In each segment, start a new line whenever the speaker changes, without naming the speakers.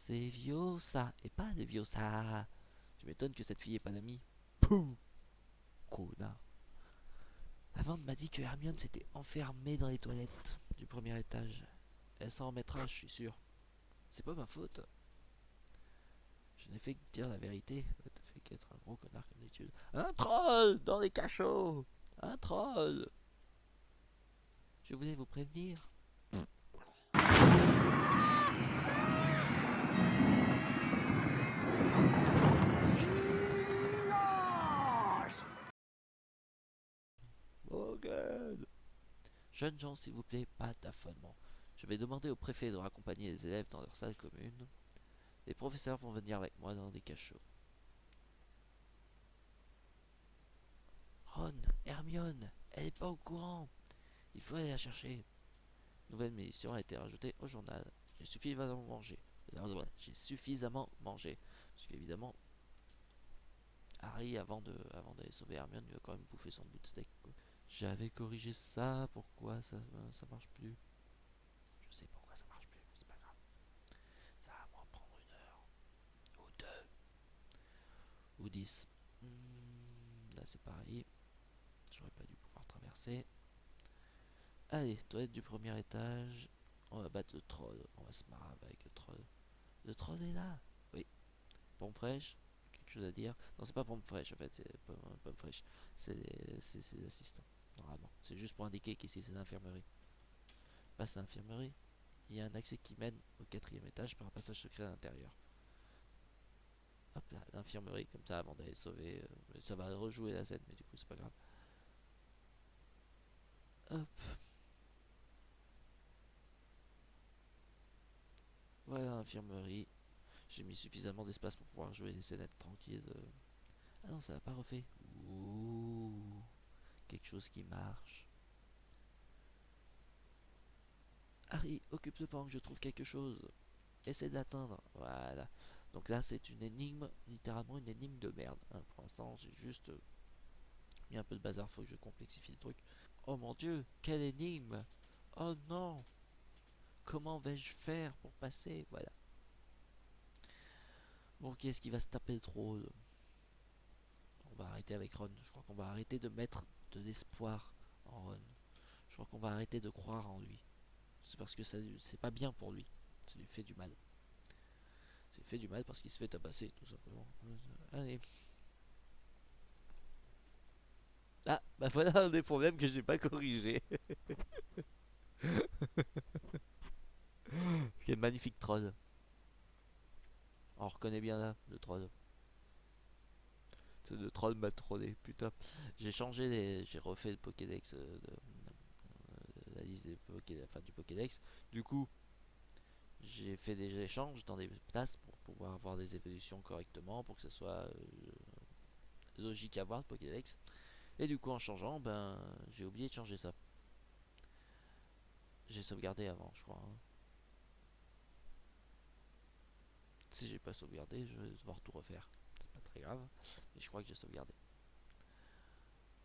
C'est Viosa et pas de Viosa. Tu m'étonnes que cette fille ait pas d'amis. Pouh, connard. Avant m'a dit que Hermione s'était enfermée dans les toilettes du premier étage. Elle s'en remettra, je suis sûr. C'est pas ma faute. Je n'ai fait que dire la vérité. T'as fait qu'être un gros connard comme d'habitude. Un troll dans les cachots. Un troll. Je voulais vous prévenir.
Silence!
Morgane. Jeunes gens, s'il vous plaît, pas d'affolement. Je vais demander au préfet de raccompagner les élèves dans leur salle commune. Les professeurs vont venir avec moi dans des cachots. Ron, Hermione, elle est pas au courant. Il faut aller la chercher. Nouvelle munition a été rajoutée au journal. J'ai suffisamment mangé. J'ai suffisamment mangé. Parce qu'évidemment, Harry, avant d'aller sauver Hermione, il va quand même bouffer son bout de steak, quoi. J'avais corrigé ça, pourquoi ça marche plus? Je sais pourquoi ça marche plus, mais c'est pas grave. Ça va m'en prendre 1 heure, ou 2, ou 10. Là c'est pareil, j'aurais pas dû pouvoir traverser. Allez, toilette du premier étage. On va battre le troll, on va se marrer avec le troll. Le troll est là. Oui, pompe fraîche, quelque chose à dire. Non, c'est pas pompe fraîche en fait, c'est pomme fraîche. C'est les assistants, normalement. C'est juste pour indiquer qu'ici c'est l'infirmerie. Passe à l'infirmerie. Il y a un accès qui mène au 4e étage par un passage secret à l'intérieur. Hop là, l'infirmerie, comme ça avant d'aller sauver. Ça va rejouer la scène, mais du coup c'est pas grave. Hop. Voilà l'infirmerie. J'ai mis suffisamment d'espace pour pouvoir jouer des scénettes tranquilles. Ah non, ça n'a pas refait. Ouh, quelque chose qui marche. Harry, occupe-toi pendant que je trouve quelque chose. Essaie de l'atteindre. Voilà. Donc là, c'est une énigme, littéralement une énigme de merde, hein. Pour l'instant, j'ai juste mis un peu de bazar, faut que je complexifie le truc. Oh mon dieu, quelle énigme! Oh non! Comment vais-je faire pour passer? Voilà. Bon, qui est-ce qui va se taper le troll? On va arrêter avec Ron. Je crois qu'on va arrêter de mettre de l'espoir en Ron. Je crois qu'on va arrêter de croire en lui. C'est parce que c'est pas bien pour lui. Ça lui fait du mal. Ça lui fait du mal parce qu'il se fait tabasser, tout simplement. Allez. Ah, bah voilà un des problèmes que j'ai pas corrigé. Quel magnifique troll. On reconnaît bien là, le troll. C'est le troll m'a trollé, putain. J'ai refait le Pokédex la liste des enfin, du Pokédex. Du coup, j'ai fait des échanges dans des places pour pouvoir avoir des évolutions correctement, pour que ce soit logique à voir le Pokédex. Et du coup, en changeant, ben, j'ai oublié de changer ça. J'ai sauvegardé avant, je crois, hein. Si j'ai pas sauvegardé, je vais devoir tout refaire. C'est pas très grave, mais je crois que j'ai sauvegardé.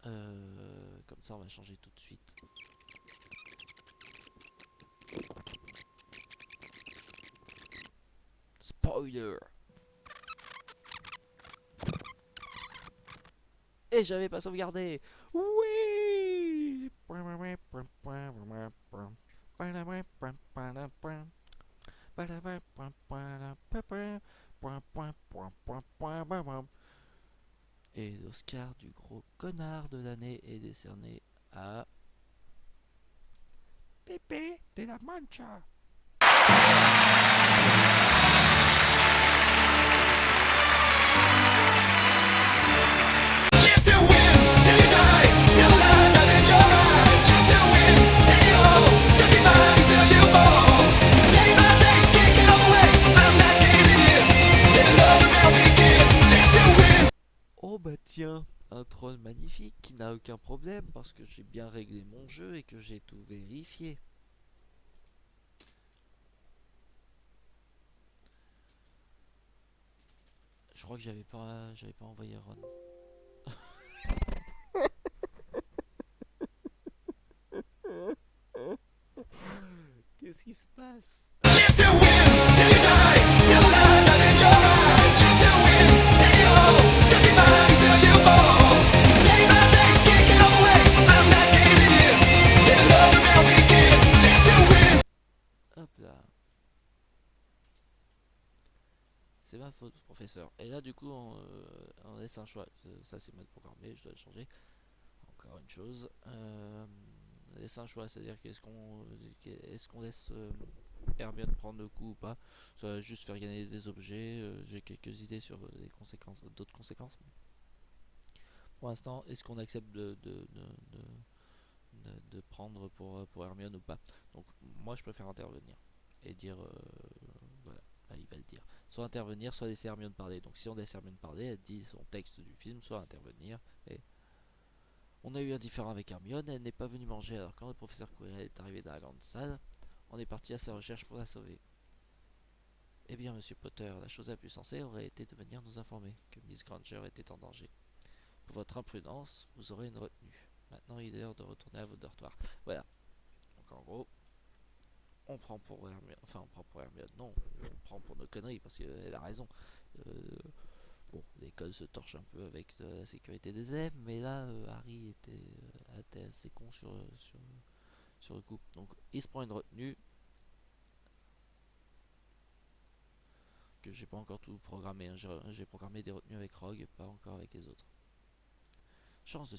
Comme ça, on va changer tout de suite. Spoiler! Et j'avais pas sauvegardé! Oui! Et l'Oscar du gros connard de l'année est décerné à Pepe de la Mancha. Oh bah tiens, un troll magnifique qui n'a aucun problème parce que j'ai bien réglé mon jeu et que j'ai tout vérifié. Je crois que j'avais pas envoyé Ron. Qu'est-ce qui se passe? Hop là. C'est ma faute, professeur. Et là, du coup, on laisse un choix. Ça, c'est mal programmé, je dois le changer. Encore une chose. On laisse un choix, c'est-à-dire qu'est-ce qu'on laisse Hermione prendre le coup ou pas. Ça va juste faire gagner des objets. J'ai quelques idées sur les conséquences, d'autres conséquences. Pour l'instant, est-ce qu'on accepte de prendre pour Hermione ou pas? Donc, moi, je préfère intervenir et dire voilà, là, il va le dire. Soit intervenir, soit laisser Hermione parler. Donc, si on laisse Hermione parler, elle dit son texte du film, soit intervenir. Et on a eu un différend avec Hermione, elle n'est pas venue manger. Alors, quand le professeur Quirrell est arrivé dans la grande salle, on est parti à sa recherche pour la sauver. Eh bien, monsieur Potter, la chose la plus sensée aurait été de venir nous informer que Miss Granger était en danger. Pour votre imprudence, vous aurez une retenue. Maintenant, il est l'heure de retourner à votre dortoir. Voilà. Donc, en gros, on prend pour Hermione. Enfin, on prend pour Hermione. Non, on prend pour nos conneries parce qu'elle a raison. Euh, bon, l'école se torche un peu avec la sécurité des élèves, mais là, Harry était assez con sur le coup. Donc, il se prend une retenue que j'ai pas encore tout programmé. Hein. J'ai programmé des retenues avec Rogue, pas encore avec les autres. Chances de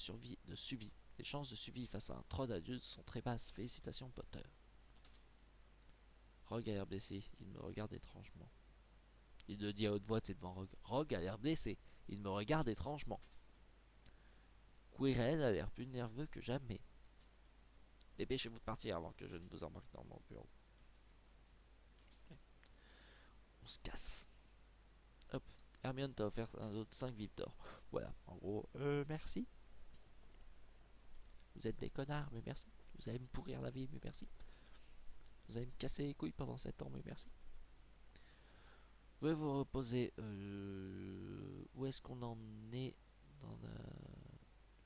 suivi. Les chances de suivi face à un troll adulte sont très basses. Félicitations, Potter. Rogue a l'air blessé. Il me regarde étrangement. Il le dit à haute voix, c'est devant Rogue. Rogue a l'air blessé. Il me regarde étrangement. Quirrell a l'air plus nerveux que jamais. Dépêchez-vous de partir avant que je ne vous embarque dans mon bureau. On se casse. Hop. Hermione t'a offert un autre 5 vives d'or. Voilà, en gros, merci. Vous êtes des connards, mais merci. Vous allez me pourrir la vie, mais merci. Vous allez me casser les couilles pendant 7 ans, mais merci. Vous pouvez vous reposer. Où est-ce qu'on en est dans la...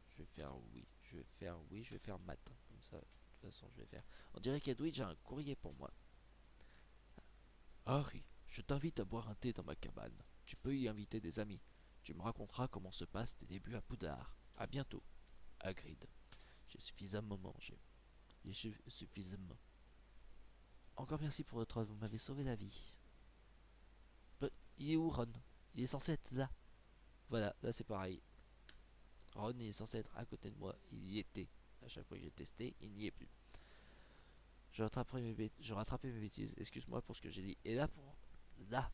Je vais faire oui. Je vais faire maths. Comme ça, de toute façon, je vais faire. On dirait qu'Edwidge a un courrier pour moi. Harry, je t'invite à boire un thé dans ma cabane. Tu peux y inviter des amis. Tu me raconteras comment se passent tes débuts à Poudlard. À bientôt. Hagrid. J'ai suffisamment mangé. J'ai suffisamment. Encore merci pour votre aide, vous m'avez sauvé la vie. Il est où Ron? Il est censé être là. Voilà, là c'est pareil. Ron il est censé être à côté de moi. Il y était. À chaque fois que j'ai testé, il n'y est plus. Je rattrapais mes bêtises. Excuse-moi pour ce que j'ai dit. Et là, pour... Là,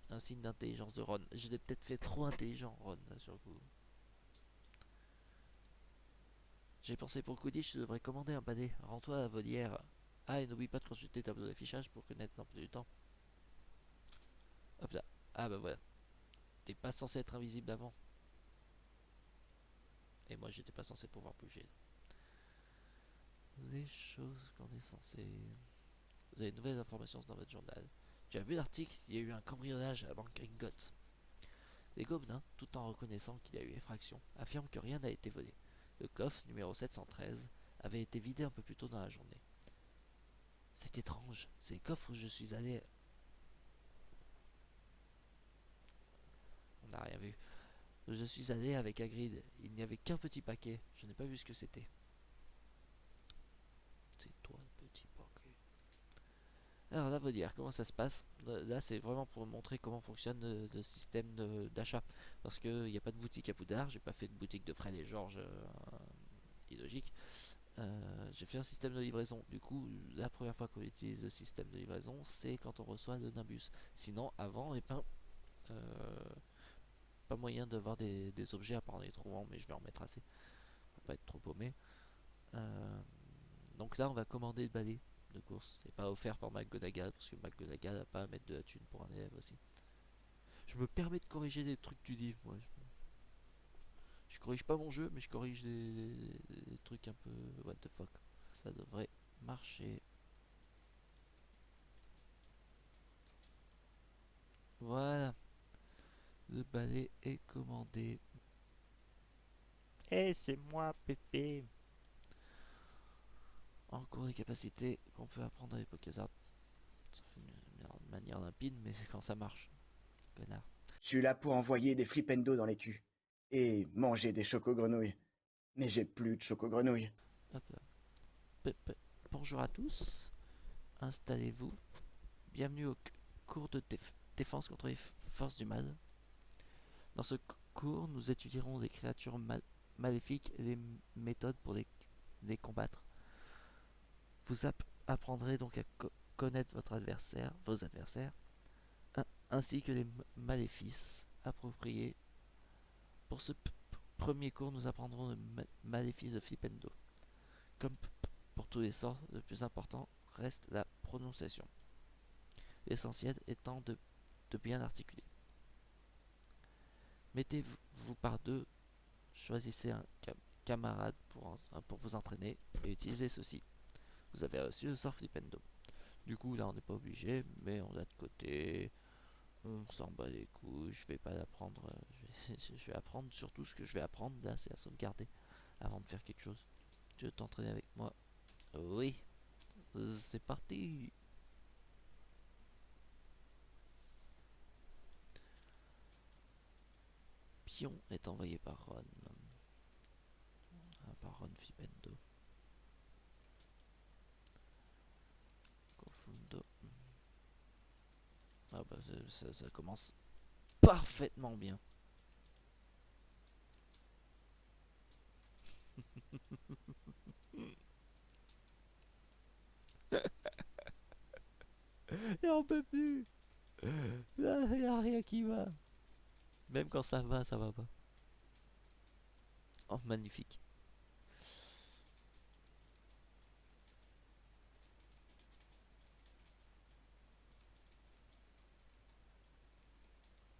un signe d'intelligence de Ron. Je l'ai peut-être fait trop intelligent, Ron, là, sur le coup. J'ai pensé pour Quidditch, je devrais commander un balai. Rends-toi à la volière. Ah, et n'oublie pas de consulter le tableau d'affichage pour connaître l'emploi du temps. Hop là. Ah bah voilà. T'es pas censé être invisible avant. Et moi, j'étais pas censé pouvoir bouger. Les choses qu'on est censé... Vous avez de nouvelles informations dans votre journal. Tu as vu l'article? Il y a eu un cambriolage à Bank Gringotts. Les gobelins, tout en reconnaissant qu'il y a eu effraction, affirment que rien n'a été volé. Le coffre, numéro 713, avait été vidé un peu plus tôt dans la journée. C'est étrange, c'est le coffre où je suis allé... On n'a rien vu. Je suis allé avec Hagrid. Il n'y avait qu'un petit paquet. Je n'ai pas vu ce que c'était. C'est toi le petit paquet. Alors là, vous dire comment ça se passe. Là, c'est vraiment pour montrer comment fonctionne le système d'achat. Parce qu'il n'y a pas de boutique à Poudlard. J'ai pas fait de boutique de Fred et Georges illogique. J'ai fait un système de livraison. Du coup, la première fois qu'on utilise le système de livraison, c'est quand on reçoit le Nimbus. Sinon, avant, et ben, pas moyen d'avoir des objets à part en les trouvant, mais je vais en mettre assez pour pas être trop paumé. Euh, donc là, on va commander le balai de course. C'est pas offert par McGonagall parce que McGonagall n'a pas à mettre de la thune pour un élève aussi. Je me permets de corriger des trucs du livre, moi. Je corrige pas mon jeu, mais je corrige des trucs un peu what the fuck. Ça devrait marcher. Voilà, le balai est commandé.
Eh, c'est moi, Pépé.
En cours des capacités qu'on peut apprendre à l'époque hasard. Ça fait une manière limpide, mais c'est quand ça marche. Connard.
Je suis là pour envoyer des flipendo dans les culs. Et manger des choco-grenouilles. Mais j'ai plus de choco-grenouilles.
Hop là. Bonjour à tous. Installez-vous. bienvenue au cours de défense contre les forces du mal. Dans ce cours, nous étudierons les créatures maléfiques et les méthodes pour les combattre. Vous apprendrez donc à connaître vos adversaires, ainsi que les maléfices appropriés. Pour ce premier cours, nous apprendrons le maléfice de Flipendo. Comme pour tous les sorts, le plus important reste la prononciation. L'essentiel étant de bien articuler. Mettez-vous par deux, choisissez un camarade pour vous entraîner et utilisez ceci. Vous avez reçu le sort Flipendo. Du coup, là, on n'est pas obligé, mais on l'a de côté. On s'en bat les couilles, je vais pas l'apprendre. Je vais apprendre surtout ce que je vais apprendre là, c'est à sauvegarder avant de faire quelque chose. Tu veux t'entraîner avec moi? Oui, c'est parti. Pion est envoyé par Ron. Par Ron Flipendo. Confundo. Ah bah ça commence parfaitement bien. Et on peut plus. Là, y a rien qui va. Même quand ça va pas. Oh, magnifique.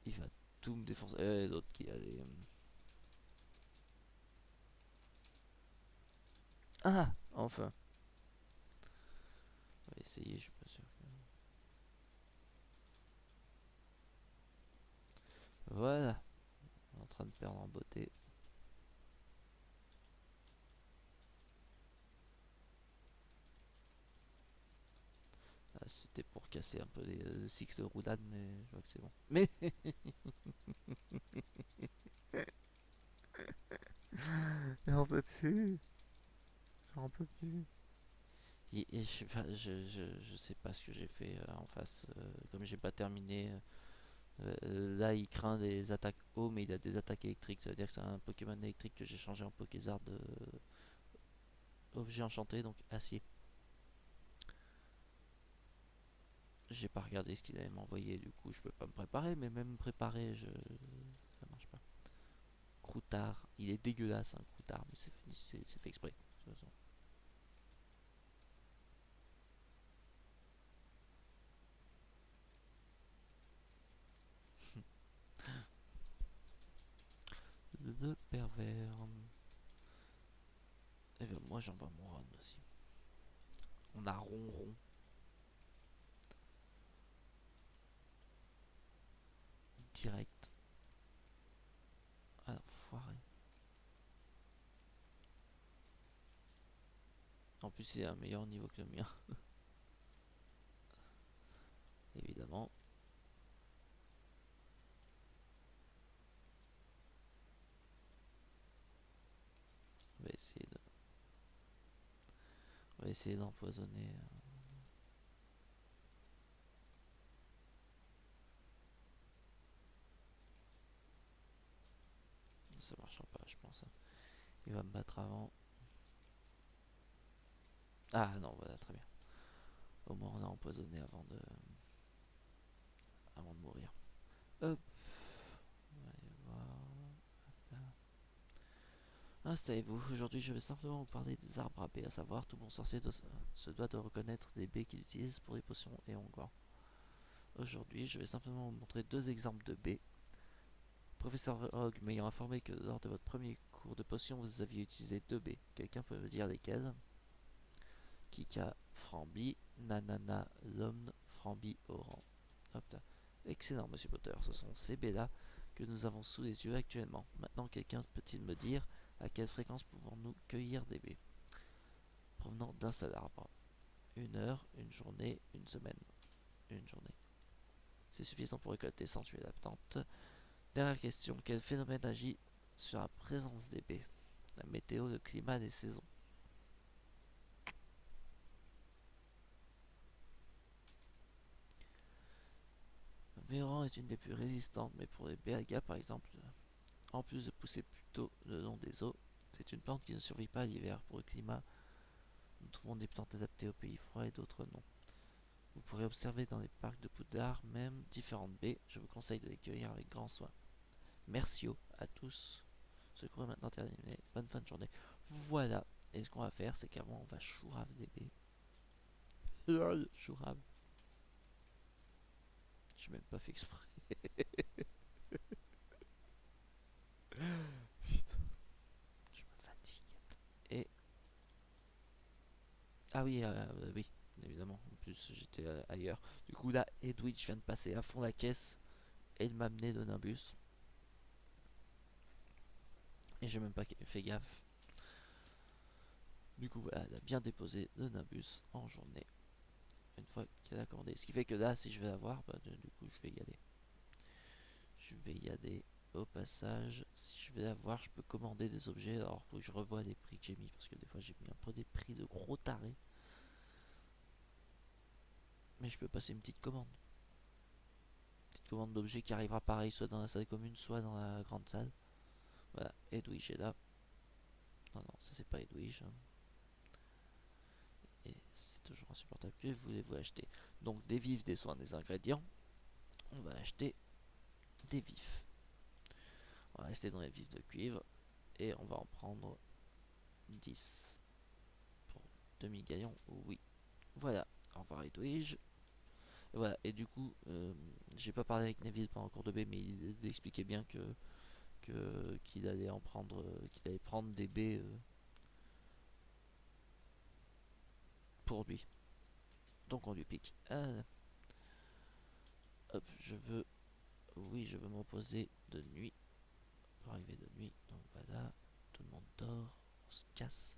Il va tout me défoncer. L'autre qui a les... Ah, enfin. On va essayer, je suis pas sûr. Voilà. On est en train de perdre en beauté. Ah, c'était pour casser un peu le cycle de roulade, mais je vois que c'est bon. Mais j'en peux plus. J'en peux plus. Et je sais pas ce que j'ai fait en face. Comme j'ai pas terminé. Là, il craint des attaques eau, mais il a des attaques électriques. Ça veut dire que c'est un Pokémon électrique que j'ai changé en Pokézard de objet enchanté, donc acier. J'ai pas regardé ce qu'il allait m'envoyer, du coup je peux pas me préparer, mais même me préparer, ça marche pas. Croutard, il est dégueulasse un croutard, mais c'est fait exprès. De toute façon. Le pervers. Et bien moi j'envoie mon run aussi. On a ronron. Direct. Ah non, foiré. En plus c'est un meilleur niveau que le mien. Évidemment. On va essayer de. On va essayer d'empoisonner. Ça marchera pas, je pense. Il va me battre avant. Ah non, voilà, très bien. Au moins on a empoisonné avant de mourir. Hop. On va aller voir. Installez-vous. Aujourd'hui, je vais simplement vous parler des arbres à baies, à savoir tout bon sorcier se doit de reconnaître des baies qu'il utilise pour les potions et onguents. Aujourd'hui, je vais simplement vous montrer deux exemples de baies. Professeur Rogue m'ayant informé que lors de votre premier cours de potions, vous aviez utilisé deux baies. Quelqu'un peut me dire lesquelles? Kika Frambi, Nanana Lomne Frambi Oran. Hop là. Excellent, monsieur Potter. Ce sont ces baies-là que nous avons sous les yeux actuellement. Maintenant, quelqu'un peut-il me dire à quelle fréquence pouvons-nous cueillir des baies provenant d'un seul arbre? Une heure, une journée, une semaine. Une journée. C'est suffisant pour récolter sans tuer la plante. Dernière question. Quel phénomène agit sur la présence des baies? La météo, le climat, les saisons. Méran est une des plus résistantes, mais pour les béagas par exemple, en plus de pousser plutôt le long des eaux, c'est une plante qui ne survit pas à l'hiver. Pour le climat, nous trouvons des plantes adaptées aux pays froids et d'autres non. Vous pourrez observer dans les parcs de Poudlard même différentes baies. Je vous conseille de les cueillir avec grand soin. Merci à tous. Ce cours est maintenant terminé. Bonne fin de journée. Voilà. Et ce qu'on va faire, c'est qu'avant, on va chourave des baies. Lol, chourave. J'ai même pas fait exprès. Putain, je me fatigue. Et. Ah oui, oui, évidemment. En plus, j'étais ailleurs. Du coup, là, Edwidge vient de passer à fond la caisse et de m'amener de Nimbus. Et j'ai même pas fait gaffe. Du coup, voilà, elle a bien déposé de Nimbus en journée. Une fois qu'elle a commandé. Ce qui fait que là, si je vais la voir, bah, du coup, je vais y aller. Je vais y aller au passage. Si je vais la voir, je peux commander des objets. Alors, faut que je revoie les prix que j'ai mis. Parce que des fois, j'ai mis un peu des prix de gros tarés. Mais je peux passer une petite commande. Petite commande d'objets qui arrivera pareil, soit dans la salle commune, soit dans la grande salle. Voilà, Edwige est là. Non, non, ça c'est pas Edwige. Hein. Et c'est toujours insupportable. Que voulez-vous acheter? Donc des vifs, des soins, des ingrédients. On va acheter des vifs. On va rester dans les vifs de cuivre. Et on va en prendre 10 pour demi-gaillon. Oui. Voilà. Au revoir Edwige. Et voilà. Et du coup, j'ai pas parlé avec Neville pendant le cours de B, mais il expliquait bien qu'il allait en prendre, qu'il allait prendre des baies pour lui. Donc on lui pique. Hop, oui, je veux me reposer de nuit. Pour arriver de nuit, donc voilà, tout le monde dort, on se casse.